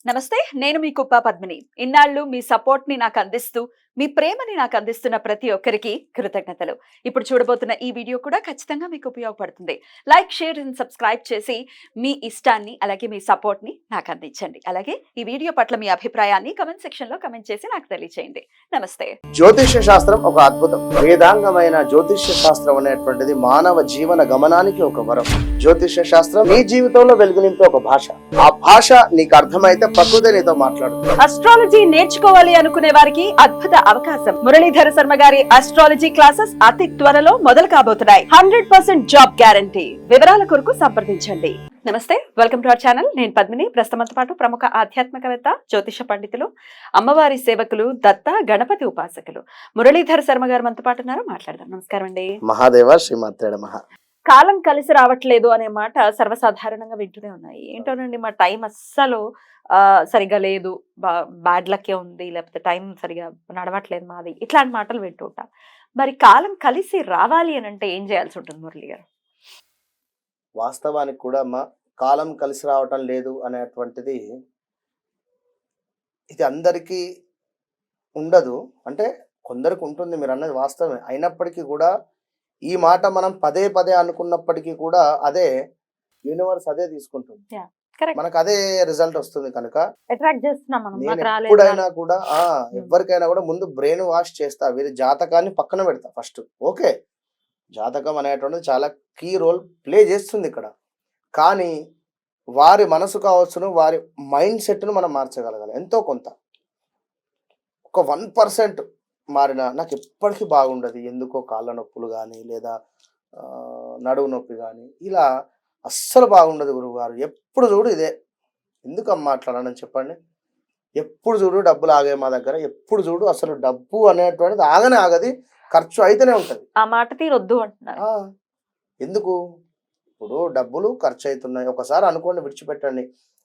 నమస్తే, నేను మీ కుప్ప పద్మిని. ఇన్నాళ్ళు మీ సపోర్ట్‌ని నాకందిస్తూ, మీ ప్రేమని నాకందిస్తున్న ప్రతి ఒక్కరికి కృతజ్ఞతలు. ఇప్పుడు చూడబోతున్న ఈ వీడియో కూడా ఖచ్చితంగా మీకు ఉపయోగపడుతుంది. లైక్, షేర్ అండ్ సబ్స్క్రైబ్ చేసి మీ ఇష్టాన్ని అలాగే మీ సపోర్ట్‌ని నాకందించండి. అలాగే ఈ వీడియో పట్ల మీ అభిప్రాయాన్ని కామెంట్ సెక్షన్‌లో కామెంట్ చేసి నాకు తెలియజేయండి. నమస్తే. జ్యోతిష్య శాస్త్రం ఒక అద్భుతం. వేదాంగమైన జ్యోతిష్య శాస్త్రం అనేటువంటిది మానవ జీవన గమనానికి ఒక వరం. జ్యోతిష్య శాస్త్రం నీ జీవితంలో వెలుగునింపే ఒక భాష. ఆ భాష నీకు అర్థమైతే ప్రకృతి నీతో మాట్లాడుతుంది. అస్ట్రాలజీ నేర్చుకోవాలి అనుకునే వారికి అద్భుత అవకాశం. మురళీధర శర్మ గారి అస్ట్రాలజీ క్లాసెస్ అతి త్వరలో మొదలు కాబోతున్నాయి. 100% జాబ్ గ్యారంటీ. వివరాల కొరకు సంప్రదించండి. నమస్తే, వెల్కమ్ టు అవర్ ఛానల్. నేను పద్మిని. ప్రస్తుతంతో పాటు ప్రముఖ ఆధ్యాత్మికవేత్త, జ్యోతిష పండితులు, అమ్మవారి సేవకులు, దత్త గణపతి ఉపాసకులు మురళీధర శర్మ గారు మనతో పాటు ఉన్నారు. మాట్లాడదాం. నమస్కారం అండి. మహాదేవ శ్రీమాత్రేడ మహా. కాలం కలిసి రావట్లేదు అనే మాట సర్వసాధారణంగా వింటూనే ఉన్నాయి. ఏంటోనండి, మా టైం అస్సలు సరిగా లేదు, బ్యాడ్ లక్కే ఉంది, లేకపోతే టైం సరిగా నడవట్లేదు మాది, ఇట్లాంటి మాటలు వింటూ ఉంటాం. మరి కాలం కలిసి రావాలి అని అంటే ఏం చేయాల్సి ఉంటుంది మురళి గారు? వాస్తవానికి కూడా అమ్మా, కాలం కలిసి రావటం లేదు అనేటువంటిది ఇది అందరికీ ఉండదు. అంటే కొందరికి ఉంటుంది, మీరు అన్నది వాస్తవమే. అయినప్పటికీ కూడా ఈ మాట మనం పదే పదే అనుకున్నప్పటికీ కూడా అదే యూనివర్స్ అదే తీసుకుంటుంది. మనకు అదే రిజల్ట్ వస్తుంది. కనుక నేను ఎప్పుడైనా కూడా ఎవరికైనా కూడా ముందు బ్రెయిన్ వాష్ చేస్తా. వీరి జాతకాన్ని పక్కన పెడతా ఫస్ట్. ఓకే, జాతకం అనేటువంటిది చాలా కీ రోల్ ప్లే చేస్తుంది ఇక్కడ. కానీ వారి మనసు కావచ్చును, వారి మైండ్ సెట్ను మనం మార్చగలగాలి. ఎంతో కొంత ఒక 1% మారిన నాకు ఎప్పటికీ బాగుండదు. ఎందుకో కాళ్ళ నొప్పులు కానీ లేదా నడువు నొప్పి కానీ ఇలా అస్సలు బాగుండదు గురువుగారు. ఎప్పుడు చూడు ఇదే. ఎందుకు అమ్మ మాట్లాడాలని చెప్పండి. ఎప్పుడు చూడు డబ్బులు ఆగే మా దగ్గర. ఎప్పుడు చూడు అసలు డబ్బు అనేటువంటిది ఆగనే ఆగది, ఖర్చు అయితేనే ఉంటుంది. ఆ మాట తీరొద్దు అంటున్నారు. ఎందుకు? ఇప్పుడు డబ్బులు ఖర్చు అవుతున్నాయి, ఒకసారి అనుకోండి, విడిచిపెట్టండి.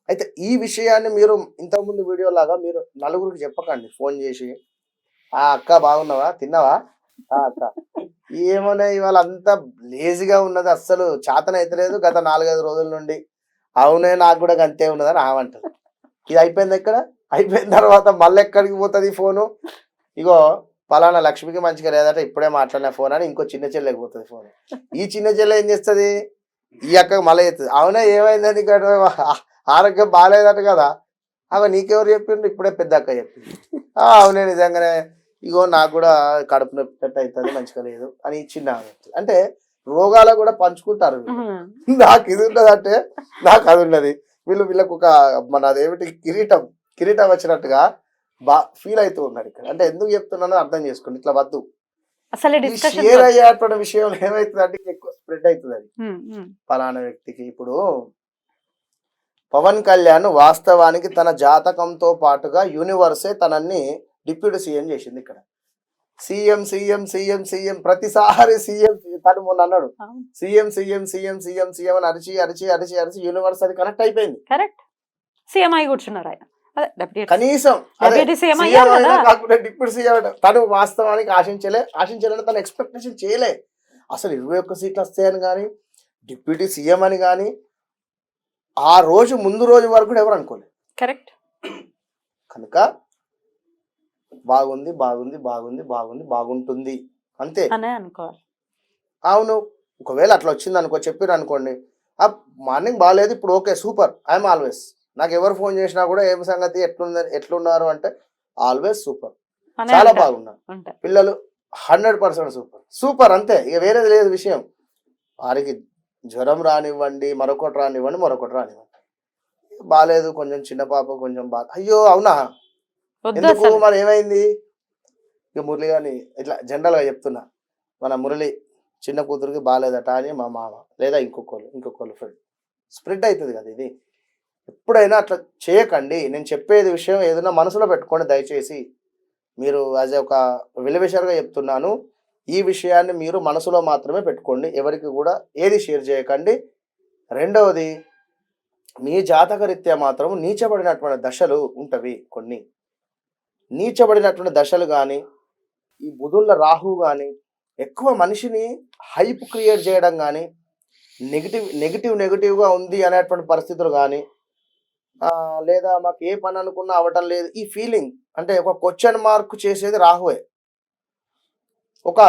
అయితే ఈ విషయాన్ని మీరు ఇంతకుముందు వీడియో లాగా మీరు నలుగురికి చెప్పకండి. ఫోన్ చేసి అక్క బాగున్నావా, తిన్నావా, అక్క ఏమన్నా ఇవాళ అంతా లేజీగా ఉన్నది, అస్సలు చాతన అయితలేదు గత 4-5 రోజుల నుండి. అవునే, నాకు కూడా అంతే ఉన్నదని ఆమంటది. ఇది అయిపోయింది. ఎక్కడ అయిపోయిన తర్వాత మళ్ళీ ఎక్కడికి పోతుంది ఫోను? ఇగో పలానా లక్ష్మికి మంచిగా లేదట, ఇప్పుడే మాట్లాడిన ఫోన్ అని ఇంకో చిన్న చెల్లెకి పోతుంది ఫోన్. ఈ చిన్న చెల్లె ఏం చేస్తుంది? ఈ అక్కకి మళ్ళీ చేస్తుంది. అవునే, ఏమైందని ఆరోగ్యం బాగాలేదట కదా. అవ నీకెవరు చెప్పిండ్రు? ఇప్పుడే పెద్ద అక్క చెప్పింది. అవునే, నిజంగానే ఇగో నాకు కూడా కడుపు నొప్పి అవుతుంది, మంచిగా లేదు అని చిన్న. అంటే రోగాలు కూడా పంచుకుంటారు. నాకు ఇది ఉన్నది అంటే నాకు అది ఉన్నది. వీళ్ళకు ఒక మన అదేమిటి కిరీటం వచ్చినట్టుగా ఫీల్ అవుతూ ఉన్నారు ఇక్కడ. అంటే ఎందుకు చెప్తున్నానో అర్థం చేసుకోండి. ఇట్లా వద్దు. షేర్ అయ్యేటువంటి విషయం ఏమవుతుంది అంటే ఎక్కువ స్ప్రెడ్ అవుతుంది. అది ఫలానా వ్యక్తికి. ఇప్పుడు పవన్ కళ్యాణ్ వాస్తవానికి తన జాతకంతో పాటుగా యూనివర్సే తనని డిప్యూటీ సీఎం చేసింది. ఇక్కడ సీఎం సీఎం సీఎం సీఎం ప్రతిసారి సీఎం. తను మొన్న అన్నాడు CM CM CM CM CM అని అరిచి అరిచి అరిచి అరిచి యూనివర్స్ అది కనెక్ట్ అయిపోయింది. కరెక్ట్. సీఎం అయి కూర్చున్నారు ఆయన. కనీసం కాకుండా డిప్యూటీ సీఎం. తను వాస్తవానికి ఆశించలేని తను ఎక్స్పెక్టేషన్ చేయలే. అసలు 21 సీట్లు వస్తాయని కానీ, డిప్యూటీ సీఎం అని కానీ ఆ రోజు ముందు రోజు వరకు కూడా ఎవరు అనుకోలేదు. కరెక్ట్. కనుక బాగుంది బాగుంది బాగుంది బాగుంది బాగుంటుంది అంతే అనుకోవాలి. అవును, ఒకవేళ అట్లా వచ్చింది అనుకో, చెప్పారు అనుకోండి, మార్నింగ్ బాగాలేదు, ఇప్పుడు ఓకే సూపర్, ఐఎమ్ ఆల్వేస్. నాకు ఎవరు ఫోన్ చేసినా కూడా ఏం సంగతి, ఎట్లున్నారు అంటే ఆల్వేస్ సూపర్, చాలా బాగున్నారు, పిల్లలు 100% సూపర్ సూపర్ అంతే. ఇక వేరేది లేదు విషయం. వారికి జ్వరం రానివ్వండి, మరొకటి రానివ్వండి, బాగాలేదు, కొంచెం చిన్న పాప కొంచెం బాగా, అయ్యో అవునా ఎందుకు మరి ఏమైంది? ఇక మురళి గారిని ఇట్లా జనరల్గా చెప్తున్నా, మన మురళి చిన్న కూతురికి బాగాలేదట అని మా మామ లేదా ఇంకొకళ్ళు ఫ్రెండ్ స్ప్రెడ్ అవుతుంది కదా. ఇది ఎప్పుడైనా అట్లా చేయకండి. నేను చెప్పేది విషయం ఏదైనా మనసులో పెట్టుకోండి దయచేసి. మీరు యాజ్ ఒక వెలివిషర్గా చెప్తున్నాను, ఈ విషయాన్ని మీరు మనసులో మాత్రమే పెట్టుకోండి. ఎవరికి కూడా ఏది షేర్ చేయకండి. రెండవది, మీ జాతకరీత్యా మాత్రం నీచబడినటువంటి దశలు ఉంటవి. కొన్ని నీచబడినటువంటి దశలు కానీ, ఈ బుధుల రాహు కానీ ఎక్కువ మనిషిని హైప్ క్రియేట్ చేయడం కానీ, నెగిటివ్గా ఉంది అనేటువంటి పరిస్థితులు కానీ, లేదా మాకు ఏ పని అనుకున్నా అవటం లేదు, ఈ ఫీలింగ్ అంటే ఒక క్వశ్చన్ మార్క్ చేసేది రాహువే. ఒక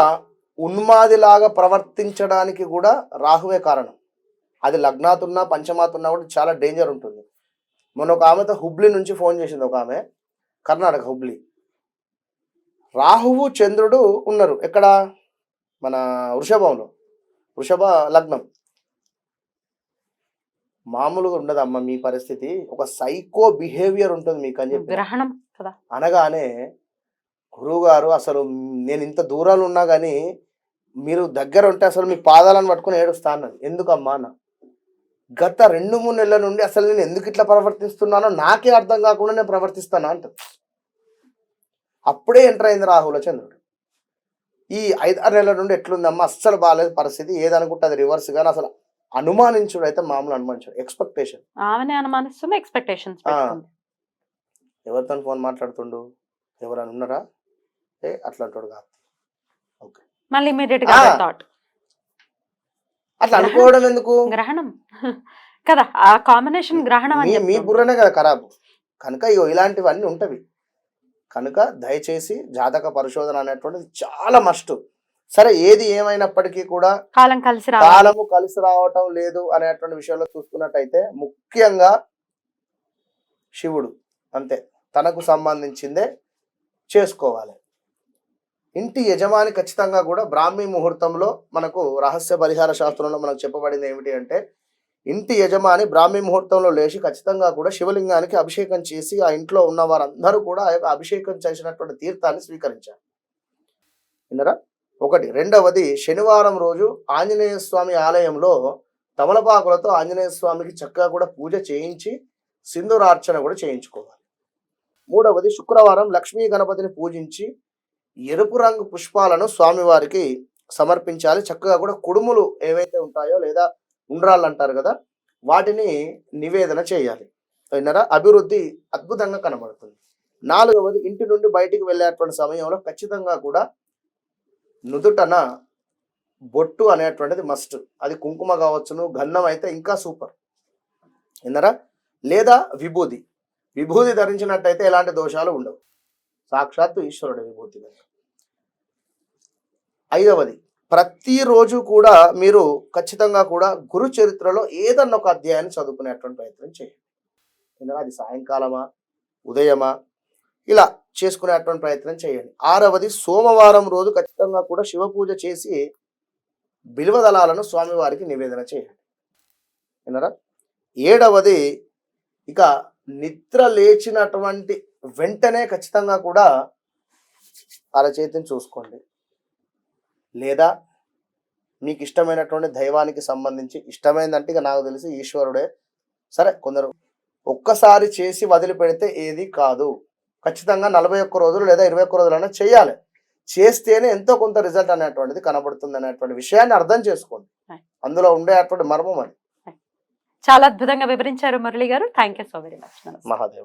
ఉన్మాదిలాగా ప్రవర్తించడానికి కూడా రాహువే కారణం. అది లగ్నాతున్నా పంచమాతున్నా కూడా చాలా డేంజర్ ఉంటుంది. మొన్న ఒక ఆమెతో హుబ్లీ నుంచి ఫోన్ చేసింది, ఒక ఆమె కర్ణాటక హుబ్లీ. రాహువు చంద్రుడు ఉన్నారు ఎక్కడ, మన వృషభంలో, వృషభ లగ్నం. మామూలుగా ఉండదమ్మా మీ పరిస్థితి, ఒక సైకో బిహేవియర్ ఉంటుంది మీకు అని చెప్పి గ్రహణం కదా అనగానే, గురువు గారు అసలు నేను ఇంత దూరాలు ఉన్నా కానీ మీరు దగ్గర ఉంటే అసలు మీ పాదాలను పట్టుకుని ఏడుస్తాను. ఎందుకమ్మా అన్న, గత 2-3 నెలల నుండి అసలు నేను ఎందుకు ఇట్లా ప్రవర్తిస్తున్నానో నాకే అర్థం కాకుండా నేను ప్రవర్తిస్తానా అంట. అప్పుడే ఎంటర్ అయింది రాహుల చంద్రుడు. ఈ 5-6 నెలల నుండి ఎట్లుందమ్మా, అస్సలు బాగాలేదు పరిస్థితి, ఏదనుకుంటే అది రివర్స్. కానీ అసలు అనుమానించుడు అయితే మామూలు అనుమానించాడు, ఎక్స్పెక్టేషన్. ఆమెనే అనుమానిస్తుంది, ఎక్స్పెక్టేషన్స్. ఎవరితో ఫోన్ మాట్లాడుతుండు, ఎవరైనా ఉన్నారా, అట్లా అంటాడు కాదు. ఓకే, మళ్ళీ ఇమీడియట్ గా థాట్, అట్లా అనుకోవడం ఎందుకు, గ్రహణం కదా ఆ కాంబినేషన్, గ్రహణం అని మీ బుర్రనే కదా ఖరాబు. కనుక ఇగో ఇలాంటివన్నీ ఉంటవి. కనుక దయచేసి జాతక పరిశోధన అనేటువంటిది చాలా మస్ట్. సరే, ఏది ఏమైనప్పటికీ కూడా కాలము కలిసి రావటం లేదు అనేటువంటి విషయంలో చూసుకున్నట్టయితే ముఖ్యంగా శివుడు అంతే, తనకు సంబంధించిందే చేసుకోవాలి. ఇంటి యజమాని ఖచ్చితంగా కూడా బ్రాహ్మీ ముహూర్తంలో, మనకు రహస్య పరిహార శాస్త్రంలో మనకు చెప్పబడింది ఏమిటి అంటే, ఇంటి యజమాని బ్రాహ్మీ ముహూర్తంలో లేచి ఖచ్చితంగా కూడా శివలింగానికి అభిషేకం చేసి ఆ ఇంట్లో ఉన్న వారందరూ కూడా ఆ యొక్క అభిషేకం చేసినటువంటి తీర్థాన్ని స్వీకరించారు. విన్నరా? ఒకటి. రెండవది, శనివారం రోజు ఆంజనేయ స్వామి ఆలయంలో తమలపాకులతో ఆంజనేయ స్వామికి చక్కగా కూడా పూజ చేయించి సింధూరార్చన కూడా చేయించుకోవాలి. మూడవది, శుక్రవారం లక్ష్మీ గణపతిని పూజించి ఎరుపు రంగు పుష్పాలను స్వామివారికి సమర్పించాలి. చక్కగా కూడా కుడుములు ఏవైతే ఉంటాయో లేదా ఉండ్రాళ్ళు అంటారు కదా, వాటిని నివేదన చేయాలి. విన్నారా? అభివృద్ధి అద్భుతంగా కనబడుతుంది. నాలుగవది, ఇంటి నుండి బయటికి వెళ్ళేటువంటి సమయంలో ఖచ్చితంగా కూడా నుదుటన బొట్టు అనేటువంటిది మస్ట్. అది కుంకుమ కావచ్చును, గంధం అయితే ఇంకా సూపర్. విన్నారా? లేదా విభూది, విభూది ధరించినట్టయితే ఎలాంటి దోషాలు ఉండవు. సాక్షాత్తు ఈశ్వరుడు విభూతి. ఐదవది, ప్రతిరోజు కూడా మీరు ఖచ్చితంగా కూడా గురు చరిత్రలో ఏదన్నా ఒక అధ్యాయాన్ని చదువుకునేటువంటి ప్రయత్నం చేయండి. అది సాయంకాలమా ఉదయమా ఇలా చేసుకునేటువంటి ప్రయత్నం చేయండి. ఆరవది, సోమవారం రోజు ఖచ్చితంగా కూడా శివ పూజ చేసి బిల్వదళాలను స్వామివారికి నివేదన చేయండి. విన్నారా? ఏడవది, ఇక నిద్ర లేచినటువంటి వెంటనే ఖచ్చితంగా కూడా అరచేతిని చూసుకోండి. లేదా మీకు ఇష్టమైనటువంటి దైవానికి సంబంధించి, ఇష్టమైందంటే ఇక నాకు తెలిసి ఈశ్వరుడే. సరే, కొందరు ఒక్కసారి చేసి వదిలిపెడితే ఏది కాదు. ఖచ్చితంగా 41 రోజులు లేదా 21 రోజులైనా చేయాలి. చేస్తేనే ఎంతో కొంత రిజల్ట్ అనేటువంటిది కనబడుతుంది అనేటువంటి విషయాన్ని అర్థం చేసుకోండి. అందులో ఉండేటువంటి మర్మం అది. చాలా అద్భుతంగా వివరించారు మురళి గారు. Thank you so very much. Mahadeva.